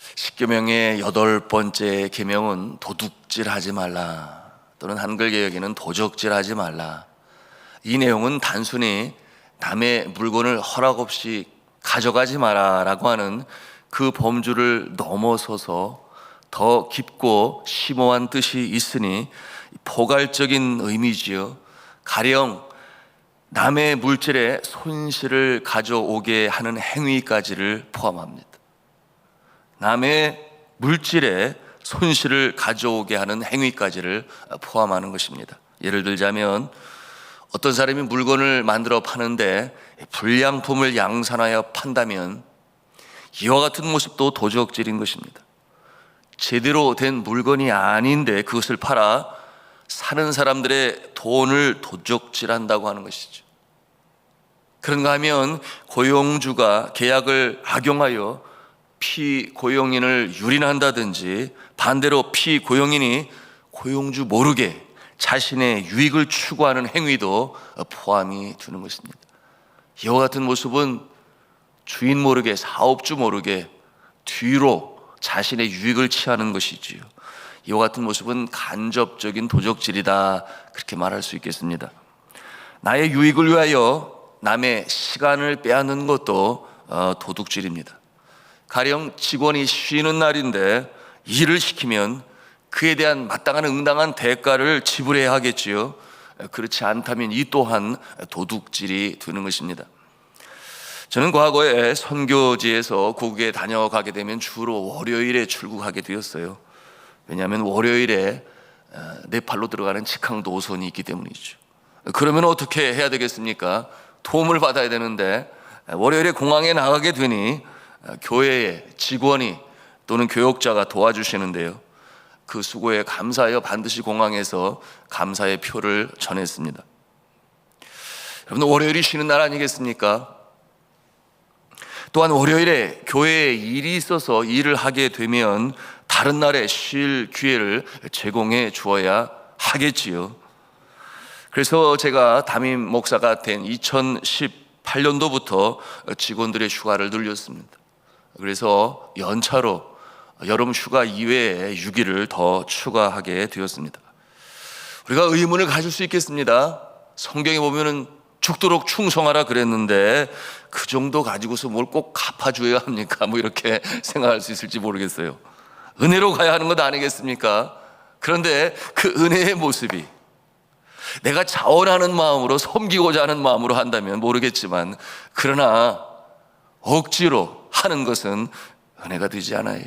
십계명의 8번째 계명은 도둑질하지 말라, 또는 한글 개역에는 도적질하지 말라. 이 내용은 단순히 남의 물건을 허락 없이 가져가지 마라라고 하는 그 범주를 넘어서서 더 깊고 심오한 뜻이 있으니 포괄적인 의미지요. 가령 남의 물질에 손실을 가져오게 하는 행위까지를 포함합니다. 남의 물질에 손실을 가져오게 하는 행위까지를 포함하는 것입니다. 예를 들자면 어떤 사람이 물건을 만들어 파는데 불량품을 양산하여 판다면 이와 같은 모습도 도적질인 것입니다. 제대로 된 물건이 아닌데 그것을 팔아 사는 사람들의 돈을 도적질한다고 하는 것이죠. 그런가 하면 고용주가 계약을 악용하여 피고용인을 유린한다든지, 반대로 피고용인이 고용주 모르게 자신의 유익을 추구하는 행위도 포함이 되는 것입니다. 이와 같은 모습은 주인 모르게, 사업주 모르게 뒤로 자신의 유익을 취하는 것이지요. 이와 같은 모습은 간접적인 도적질이다, 그렇게 말할 수 있겠습니다. 나의 유익을 위하여 남의 시간을 빼앗는 것도 도둑질입니다. 가령 직원이 쉬는 날인데 일을 시키면 그에 대한 마땅한 응당한 대가를 지불해야 하겠지요. 그렇지 않다면 이 또한 도둑질이 되는 것입니다. 저는 과거에 선교지에서 고국에 다녀가게 되면 주로 월요일에 출국하게 되었어요. 왜냐하면 월요일에 네팔로 들어가는 직항 노선이 있기 때문이죠. 그러면 어떻게 해야 되겠습니까? 도움을 받아야 되는데 월요일에 공항에 나가게 되니 교회의 직원이 또는 교역자가 도와주시는데요, 그 수고에 감사하여 반드시 공항에서 감사의 표를 전했습니다. 여러분, 월요일이 쉬는 날 아니겠습니까? 또한 월요일에 교회에 일이 있어서 일을 하게 되면 다른 날에 쉴 기회를 제공해 주어야 하겠지요. 그래서 제가 담임 목사가 된 2018년도부터 직원들의 휴가를 늘렸습니다. 그래서 연차로 여름 휴가 이외에 6일을 더 추가하게 되었습니다. 우리가 의문을 가질 수 있겠습니다. 성경에 보면은 죽도록 충성하라 그랬는데 그 정도 가지고서 뭘 꼭 갚아줘야 합니까? 이렇게 생각할 수 있을지 모르겠어요. 은혜로 가야 하는 것 아니겠습니까? 그런데 그 은혜의 모습이 내가 자원하는 마음으로, 섬기고자 하는 마음으로 한다면 모르겠지만, 그러나 억지로 하는 것은 은혜가 되지 않아요.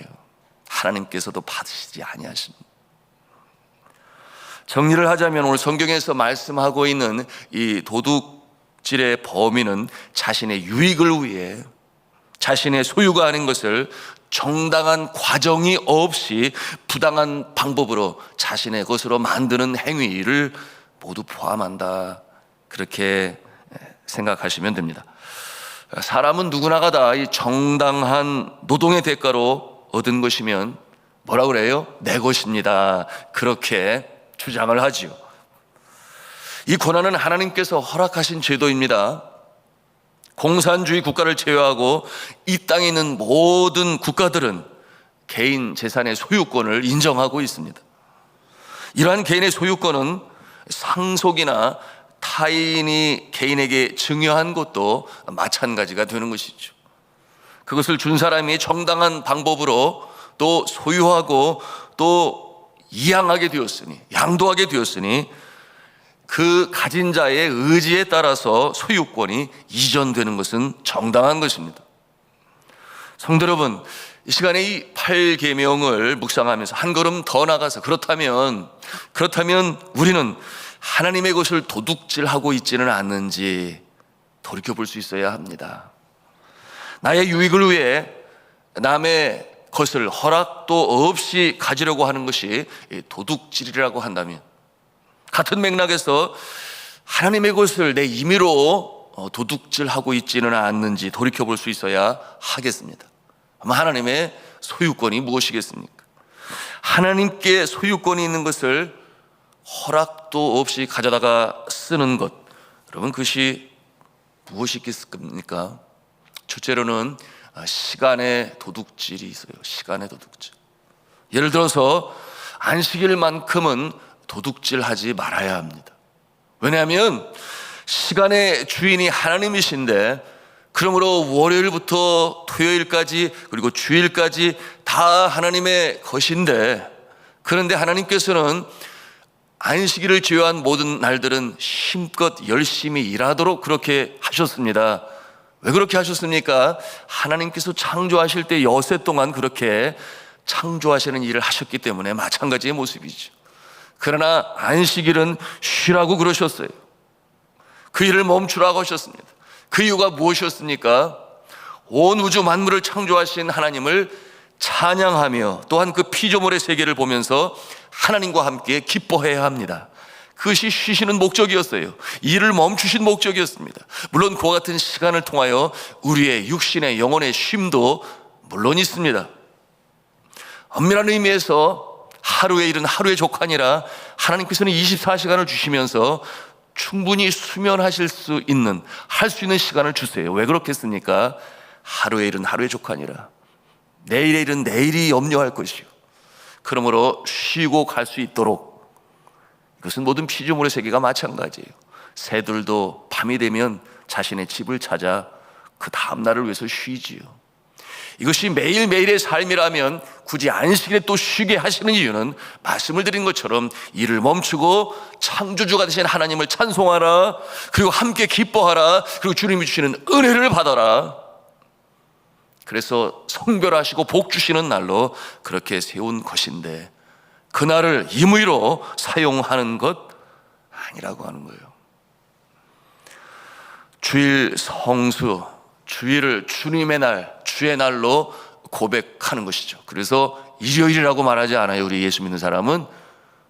하나님께서도 받으시지 아니하십니다. 정리를 하자면 오늘 성경에서 말씀하고 있는 이 도둑질의 범인은 자신의 유익을 위해 자신의 소유가 아닌 것을 정당한 과정이 없이 부당한 방법으로 자신의 것으로 만드는 행위를 모두 포함한다, 그렇게 생각하시면 됩니다. 사람은 누구나가 다 이 정당한 노동의 대가로 얻은 것이면 뭐라 그래요? 내 것입니다, 그렇게 주장을 하지요. 이 권한은 하나님께서 허락하신 제도입니다. 공산주의 국가를 제외하고 이 땅에 있는 모든 국가들은 개인 재산의 소유권을 인정하고 있습니다. 이러한 개인의 소유권은 상속이나 타인이 개인에게 증여한 것도 마찬가지가 되는 것이죠. 그것을 준 사람이 정당한 방법으로 또 소유하고 또 이양하게 되었으니, 양도하게 되었으니 그 가진 자의 의지에 따라서 소유권이 이전되는 것은 정당한 것입니다. 성도 여러분, 이 시간에 이 8계명을 묵상하면서 한 걸음 더 나가서 그렇다면 우리는 하나님의 것을 도둑질하고 있지는 않는지 돌이켜볼 수 있어야 합니다. 나의 유익을 위해 남의 것을 허락도 없이 가지려고 하는 것이 도둑질이라고 한다면, 같은 맥락에서 하나님의 것을 내 임의로 도둑질하고 있지는 않는지 돌이켜볼 수 있어야 하겠습니다. 아마 하나님의 소유권이 무엇이겠습니까? 하나님께 소유권이 있는 것을 허락도 없이 가져다가 쓰는 것, 여러분 그것이 무엇이 있겠습니까? 첫째로는 시간의 도둑질이 있어요. 시간의 도둑질. 예를 들어서 안식일만큼은 도둑질하지 말아야 합니다. 왜냐하면 시간의 주인이 하나님이신데, 그러므로 월요일부터 토요일까지 그리고 주일까지 다 하나님의 것인데, 그런데 하나님께서는 안식일을 제외한 모든 날들은 힘껏 열심히 일하도록 그렇게 하셨습니다. 왜 그렇게 하셨습니까? 하나님께서 창조하실 때 여세 동안 그렇게 창조하시는 일을 하셨기 때문에 마찬가지의 모습이죠. 그러나 안식일은 쉬라고 그러셨어요. 그 일을 멈추라고 하셨습니다. 그 이유가 무엇이었습니까? 온 우주 만물을 창조하신 하나님을 찬양하며 또한 그 피조물의 세계를 보면서 하나님과 함께 기뻐해야 합니다. 그것이 쉬시는 목적이었어요. 일을 멈추신 목적이었습니다. 물론 그와 같은 시간을 통하여 우리의 육신의 영혼의 쉼도 물론 있습니다. 엄밀한 의미에서 하루의 일은 하루의 족하니라, 하나님께서는 24시간을 주시면서 충분히 수면하실 수 있는, 할 수 있는 시간을 주세요. 왜 그렇겠습니까? 하루의 일은 하루의 족하니라. 내일의 일은 내일이 염려할 것이요, 그러므로 쉬고 갈 수 있도록. 이것은 모든 피조물의 세계가 마찬가지예요. 새들도 밤이 되면 자신의 집을 찾아 그 다음 날을 위해서 쉬지요. 이것이 매일매일의 삶이라면 굳이 안식일에 또 쉬게 하시는 이유는 말씀을 드린 것처럼 일을 멈추고 창조주가 되신 하나님을 찬송하라, 그리고 함께 기뻐하라, 그리고 주님이 주시는 은혜를 받아라. 그래서 성별하시고 복 주시는 날로 그렇게 세운 것인데, 그날을 임의로 사용하는 것 아니라고 하는 거예요. 주일 성수, 주일을 주님의 날, 주의 날로 고백하는 것이죠. 그래서 일요일이라고 말하지 않아요. 우리 예수 믿는 사람은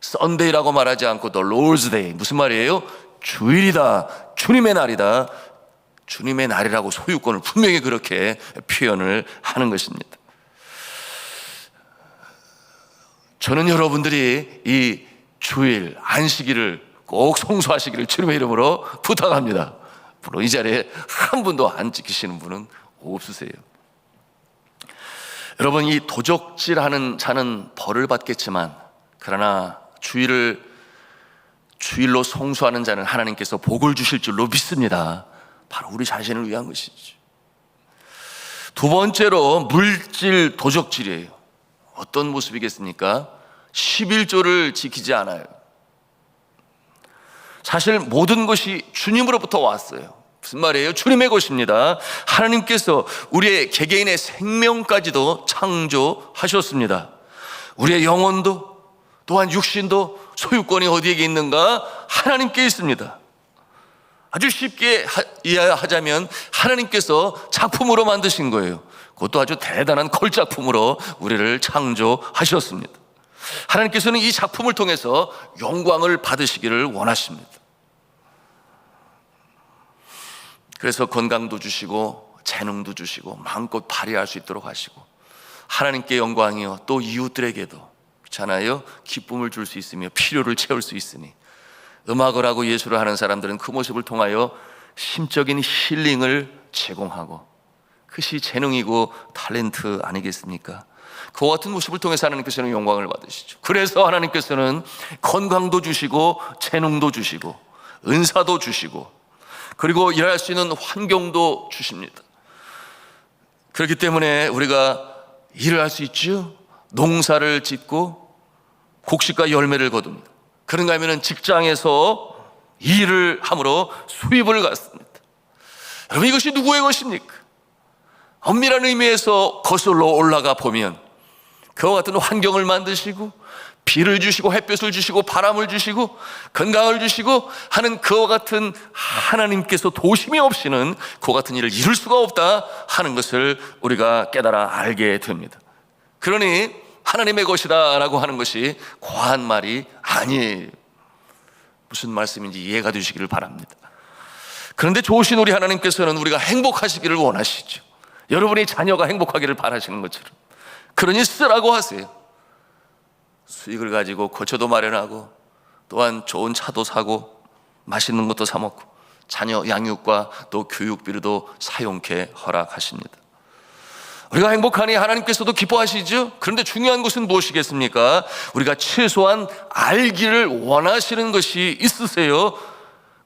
썬데이라고 말하지 않고 The Lord's Day. 무슨 말이에요? 주일이다, 주님의 날이다. 주님의 날이라고 소유권을 분명히 그렇게 표현을 하는 것입니다. 저는 여러분들이 이 주일, 안식일을 꼭 성수하시기를 주님의 이름으로 부탁합니다. 물론 이 자리에 한 분도 안 지키시는 분은 없으세요. 여러분, 이 도적질하는 자는 벌을 받겠지만, 그러나 주일로 성수하는 자는 하나님께서 복을 주실 줄로 믿습니다. 바로 우리 자신을 위한 것이죠. 두 번째로 물질 도적질이에요. 어떤 모습이겠습니까? 11조를 지키지 않아요. 사실 모든 것이 주님으로부터 왔어요. 무슨 말이에요? 주님의 것입니다. 하나님께서 우리의 개개인의 생명까지도 창조하셨습니다. 우리의 영혼도 또한 육신도 소유권이 어디에 있는가? 하나님께 있습니다. 아주 쉽게 이해하자면 하나님께서 작품으로 만드신 거예요. 그것도 아주 대단한 걸작품으로 우리를 창조하셨습니다. 하나님께서는 이 작품을 통해서 영광을 받으시기를 원하십니다. 그래서 건강도 주시고 재능도 주시고 마음껏 발휘할 수 있도록 하시고, 하나님께 영광이요 또 이웃들에게도 그렇잖아요, 기쁨을 줄 수 있으며 필요를 채울 수 있으니, 음악을 하고 예술을 하는 사람들은 그 모습을 통하여 심적인 힐링을 제공하고, 그것이 재능이고 탤런트 아니겠습니까? 그와 같은 모습을 통해서 하나님께서는 영광을 받으시죠. 그래서 하나님께서는 건강도 주시고 재능도 주시고 은사도 주시고, 그리고 일할 수 있는 환경도 주십니다. 그렇기 때문에 우리가 일을 할 수 있죠. 농사를 짓고 곡식과 열매를 거둡니다. 그런가 하면 직장에서 일을 함으로 수입을 갖습니다. 여러분, 이것이 누구의 것입니까? 엄밀한 의미에서 거슬러 올라가 보면 그와 같은 환경을 만드시고 비를 주시고 햇볕을 주시고 바람을 주시고 건강을 주시고 하는 그와 같은 하나님께서 도심이 없이는 그와 같은 일을 이룰 수가 없다 하는 것을 우리가 깨달아 알게 됩니다. 그러니 하나님의 것이다 라고 하는 것이 과한 말이 아니에요. 무슨 말씀인지 이해가 되시기를 바랍니다. 그런데 좋으신 우리 하나님께서는 우리가 행복하시기를 원하시죠. 여러분의 자녀가 행복하기를 바라시는 것처럼. 그러니 쓰라고 하세요. 수익을 가지고 거처도 마련하고 또한 좋은 차도 사고 맛있는 것도 사 먹고 자녀 양육과 또 교육비로도 사용케 허락하십니다. 우리가 행복하니 하나님께서도 기뻐하시죠. 그런데 중요한 것은 무엇이겠습니까? 우리가 최소한 알기를 원하시는 것이 있으세요.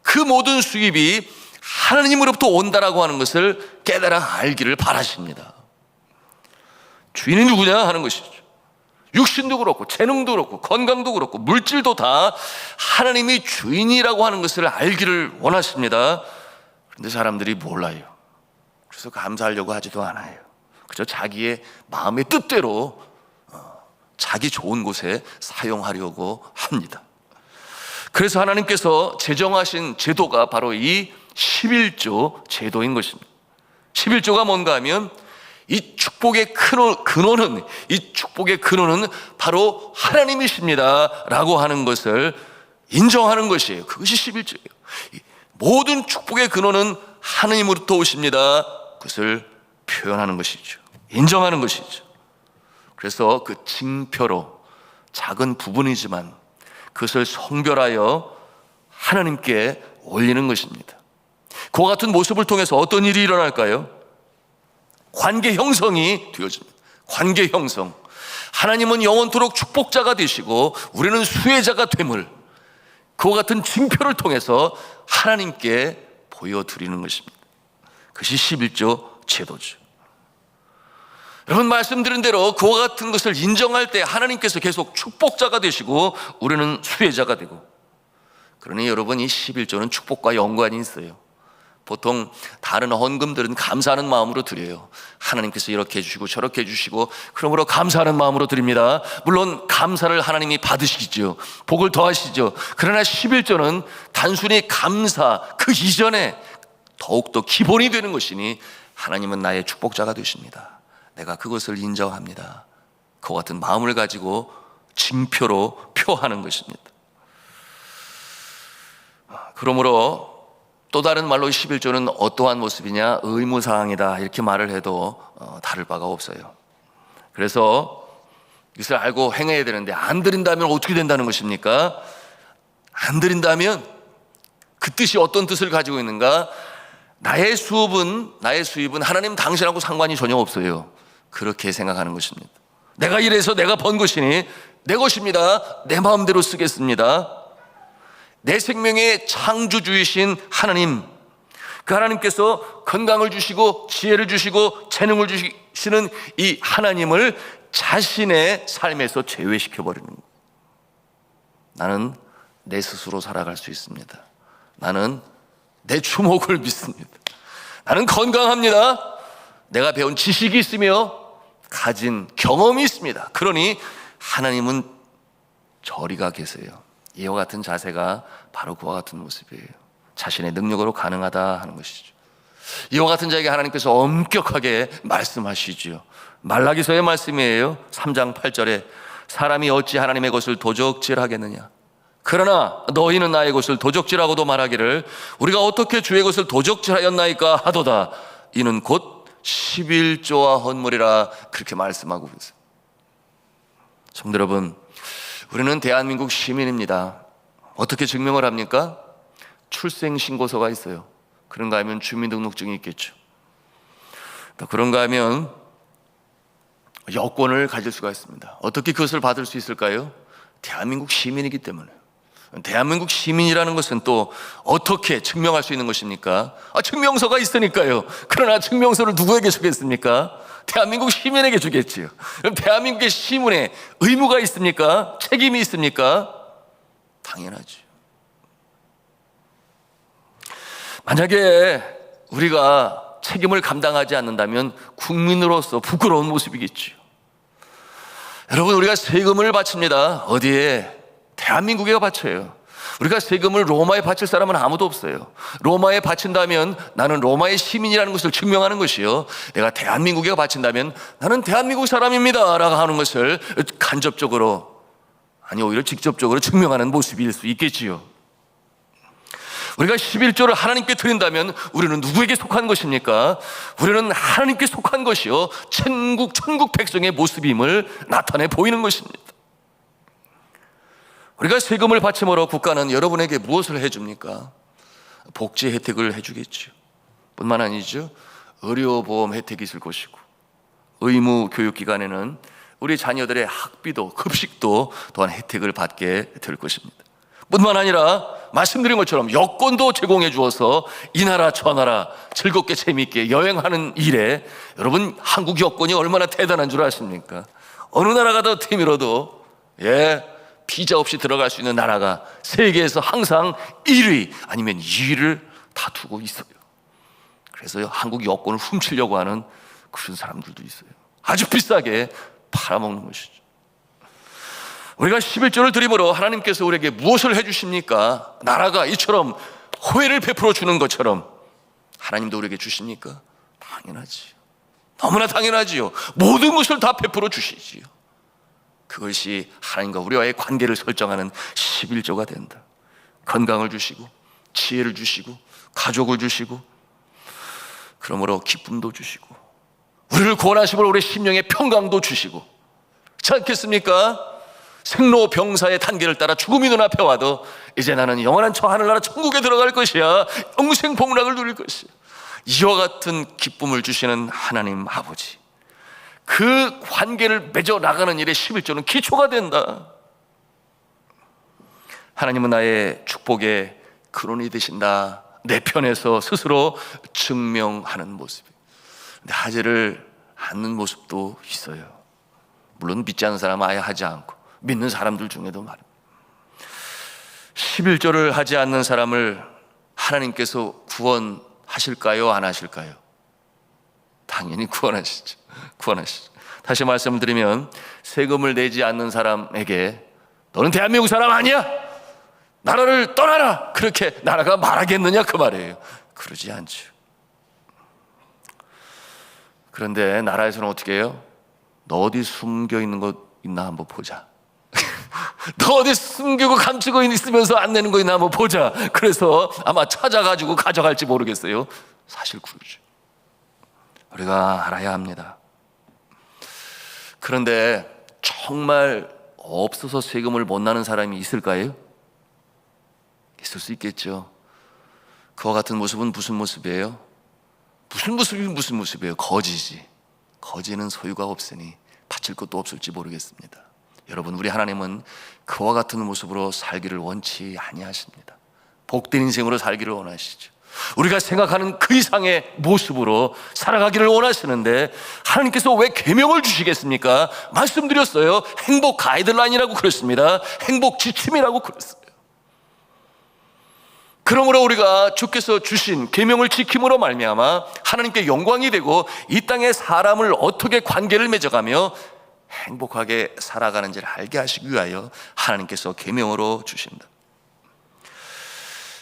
그 모든 수입이 하나님으로부터 온다라고 하는 것을 깨달아 알기를 바라십니다. 주인이 누구냐 하는 것이죠. 육신도 그렇고 재능도 그렇고 건강도 그렇고 물질도 다 하나님이 주인이라고 하는 것을 알기를 원하십니다. 그런데 사람들이 몰라요. 그래서 감사하려고 하지도 않아요. 그저 자기의 마음의 뜻대로 자기 좋은 곳에 사용하려고 합니다. 그래서 하나님께서 제정하신 제도가 바로 이 11조 제도인 것입니다. 11조가 뭔가 하면 이 축복의 근원은 바로 하나님이십니다 라고 하는 것을 인정하는 것이에요. 그것이 11조예요. 모든 축복의 근원은 하나님으로부터 오십니다. 그것을 표현하는 것이죠. 인정하는 것이죠. 그래서 그 징표로 작은 부분이지만 그것을 성별하여 하나님께 올리는 것입니다. 그와 같은 모습을 통해서 어떤 일이 일어날까요? 관계 형성이 되어집니다. 관계 형성. 하나님은 영원토록 축복자가 되시고 우리는 수혜자가 됨을 그와 같은 징표를 통해서 하나님께 보여드리는 것입니다. 그것이 11조 제도죠. 여러분, 말씀드린 대로 그와 같은 것을 인정할 때 하나님께서 계속 축복자가 되시고 우리는 수혜자가 되고, 그러니 여러분, 이 11조는 축복과 연관이 있어요. 보통 다른 헌금들은 감사하는 마음으로 드려요. 하나님께서 이렇게 해주시고 저렇게 해주시고 그러므로 감사하는 마음으로 드립니다. 물론 감사를 하나님이 받으시죠. 복을 더하시죠. 그러나 11조는 단순히 감사 그 이전에 더욱더 기본이 되는 것이니 하나님은 나의 축복자가 되십니다. 내가 그것을 인정합니다. 그와 같은 마음을 가지고 징표로 표하는 것입니다. 그러므로 또 다른 말로 11조는 어떠한 모습이냐? 의무사항이다 이렇게 말을 해도 다를 바가 없어요. 그래서 이것을 알고 행해야 되는데 안 드린다면 어떻게 된다는 것입니까? 안 드린다면 그 뜻이 어떤 뜻을 가지고 있는가? 나의 수입은 하나님 당신하고 상관이 전혀 없어요. 그렇게 생각하는 것입니다. 내가 일해서 내가 번 것이니 내 것입니다. 내 마음대로 쓰겠습니다. 내 생명의 창조주이신 하나님, 그 하나님께서 건강을 주시고 지혜를 주시고 재능을 주시는 이 하나님을 자신의 삶에서 제외시켜버리는 거예요. 나는 내 스스로 살아갈 수 있습니다. 나는 내 주목을 믿습니다. 나는 건강합니다. 내가 배운 지식이 있으며 가진 경험이 있습니다. 그러니 하나님은 저리가 계세요. 이와 같은 자세가 바로 그와 같은 모습이에요. 자신의 능력으로 가능하다 하는 것이죠. 이와 같은 자에게 하나님께서 엄격하게 말씀하시죠. 말라기서의 말씀이에요. 3장 8절에 사람이 어찌 하나님의 것을 도적질하겠느냐? 그러나 너희는 나의 것을 도적질하고도 말하기를 우리가 어떻게 주의 것을 도적질하였나이까 하도다. 이는 곧 11조와 헌물이라 그렇게 말씀하고 있어요. 성도 여러분, 우리는 대한민국 시민입니다. 어떻게 증명을 합니까? 출생신고서가 있어요. 그런가 하면 주민등록증이 있겠죠. 또 그런가 하면 여권을 가질 수가 있습니다. 어떻게 그것을 받을 수 있을까요? 대한민국 시민이기 때문에. 대한민국 시민이라는 것은 또 어떻게 증명할 수 있는 것입니까? 증명서가 있으니까요. 그러나 증명서를 누구에게 주겠습니까? 대한민국 시민에게 주겠지요. 그럼 대한민국의 시민에 의무가 있습니까? 책임이 있습니까? 당연하죠. 만약에 우리가 책임을 감당하지 않는다면 국민으로서 부끄러운 모습이겠죠. 여러분, 우리가 세금을 바칩니다. 어디에? 대한민국에 바쳐요. 우리가 세금을 로마에 바칠 사람은 아무도 없어요. 로마에 바친다면 나는 로마의 시민이라는 것을 증명하는 것이요, 내가 대한민국에 바친다면 나는 대한민국 사람입니다 라고 하는 것을 간접적으로, 아니 오히려 직접적으로 증명하는 모습일 수 있겠지요. 우리가 11조를 하나님께 드린다면 우리는 누구에게 속한 것입니까? 우리는 하나님께 속한 것이요, 천국 백성의 모습임을 나타내 보이는 것입니다. 우리가 세금을 받침으로 국가는 여러분에게 무엇을 해줍니까? 복지 혜택을 해주겠죠. 뿐만 아니죠, 의료보험 혜택이 있을 것이고, 의무 교육기관에는 우리 자녀들의 학비도 급식도 또한 혜택을 받게 될 것입니다. 뿐만 아니라 말씀드린 것처럼 여권도 제공해 주어서 이 나라 저 나라 즐겁게 재미있게 여행하는 일에, 여러분 한국 여권이 얼마나 대단한 줄 아십니까? 어느 나라가 더 태밀어도 비자 없이 들어갈 수 있는 나라가 세계에서 항상 1위 아니면 2위를 다투고 있어요. 그래서 한국 여권을 훔치려고 하는 그런 사람들도 있어요. 아주 비싸게 팔아먹는 것이죠. 우리가 11조를 드림으로 하나님께서 우리에게 무엇을 해주십니까? 나라가 이처럼 호혜를 베풀어 주는 것처럼 하나님도 우리에게 주십니까? 당연하지요. 너무나 당연하지요. 모든 것을 다 베풀어 주시지요. 그것이 하나님과 우리와의 관계를 설정하는 11조가 된다. 건강을 주시고 지혜를 주시고 가족을 주시고, 그러므로 기쁨도 주시고 우리를 구원하시고 우리 심령의 평강도 주시고, 그렇지 않겠습니까? 생로병사의 단계를 따라 죽음이 눈앞에 와도 이제 나는 영원한 저 하늘나라 천국에 들어갈 것이야, 영생 복락을 누릴 것이야, 이와 같은 기쁨을 주시는 하나님 아버지, 그 관계를 맺어 나가는 일에 11조는 기초가 된다. 하나님은 나의 축복의 근원이 되신다, 내 편에서 스스로 증명하는 모습이에요. 근데 하지를 않는 모습도 있어요. 물론 믿지 않는 사람은 아예 하지 않고, 믿는 사람들 중에도 말입니다. 11조를 하지 않는 사람을 하나님께서 구원하실까요? 안 하실까요? 당연히 구원하시죠. 구원하시죠. 다시 말씀드리면, 세금을 내지 않는 사람에게 너는 대한민국 사람 아니야, 나라를 떠나라, 그렇게 나라가 말하겠느냐 그 말이에요. 그러지 않죠. 그런데 나라에서는 어떻게 해요? 너 어디 숨겨 있는 것 있나 한번 보자. 너 어디 숨기고 감추고 있으면서 안 내는 거 있나 한번 보자. 그래서 아마 찾아가지고 가져갈지 모르겠어요. 사실 그러죠. 우리가 알아야 합니다. 그런데 정말 없어서 세금을 못 내는 사람이 있을까요? 있을 수 있겠죠. 그와 같은 모습은 무슨 모습이에요? 무슨 모습이에요? 거지지. 거지는 소유가 없으니 바칠 것도 없을지 모르겠습니다. 여러분, 우리 하나님은 그와 같은 모습으로 살기를 원치 아니하십니다. 복된 인생으로 살기를 원하시죠. 우리가 생각하는 그 이상의 모습으로 살아가기를 원하시는데, 하나님께서 왜 계명을 주시겠습니까? 말씀드렸어요. 행복 가이드라인이라고 그랬습니다. 행복 지침이라고 그랬어요. 그러므로 우리가 주께서 주신 계명을 지킴으로 말미암아 하나님께 영광이 되고, 이 땅에 사람을 어떻게 관계를 맺어가며 행복하게 살아가는지를 알게 하시기 위하여 하나님께서 계명으로 주신다.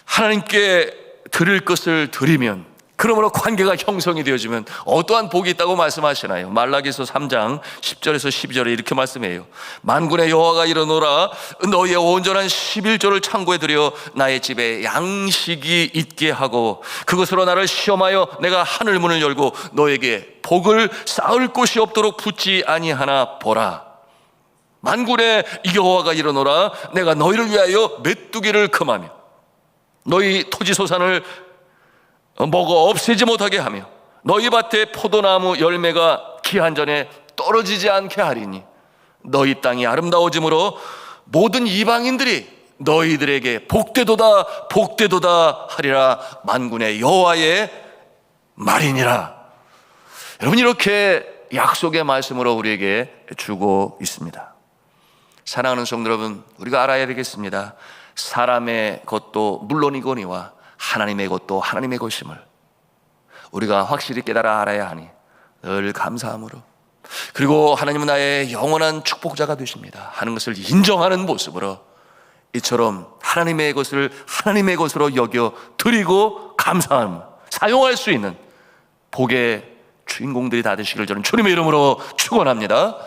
하나님께 드릴 것을 드리면, 그러므로 관계가 형성이 되어지면 어떠한 복이 있다고 말씀하시나요? 말라기서 3장 10절에서 12절에 이렇게 말씀해요. 만군의 여호와가 이르노라, 너희의 온전한 11조를 창고에 들여 나의 집에 양식이 있게 하고, 그것으로 나를 시험하여 내가 하늘 문을 열고 너에게 복을 쌓을 곳이 없도록 붙지 아니하나 보라. 만군의 여호와가 이르노라, 내가 너희를 위하여 메뚜기를 금하며 너희 토지소산을 먹어 없애지 못하게 하며 너희 밭에 포도나무 열매가 기한 전에 떨어지지 않게 하리니, 너희 땅이 아름다워짐으로 모든 이방인들이 너희들에게 복되도다 복되도다 하리라. 만군의 여호와의 말이니라. 여러분, 이렇게 약속의 말씀으로 우리에게 주고 있습니다. 사랑하는 성도 여러분, 우리가 알아야 되겠습니다. 사람의 것도 물론이거니와 하나님의 것도 하나님의 것임을 우리가 확실히 깨달아 알아야 하니 늘 감사함으로, 그리고 하나님은 나의 영원한 축복자가 되십니다 하는 것을 인정하는 모습으로, 이처럼 하나님의 것을 하나님의 것으로 여겨 드리고 감사함, 사용할 수 있는 복의 주인공들이 다 되시기를 저는 주님의 이름으로 축원합니다.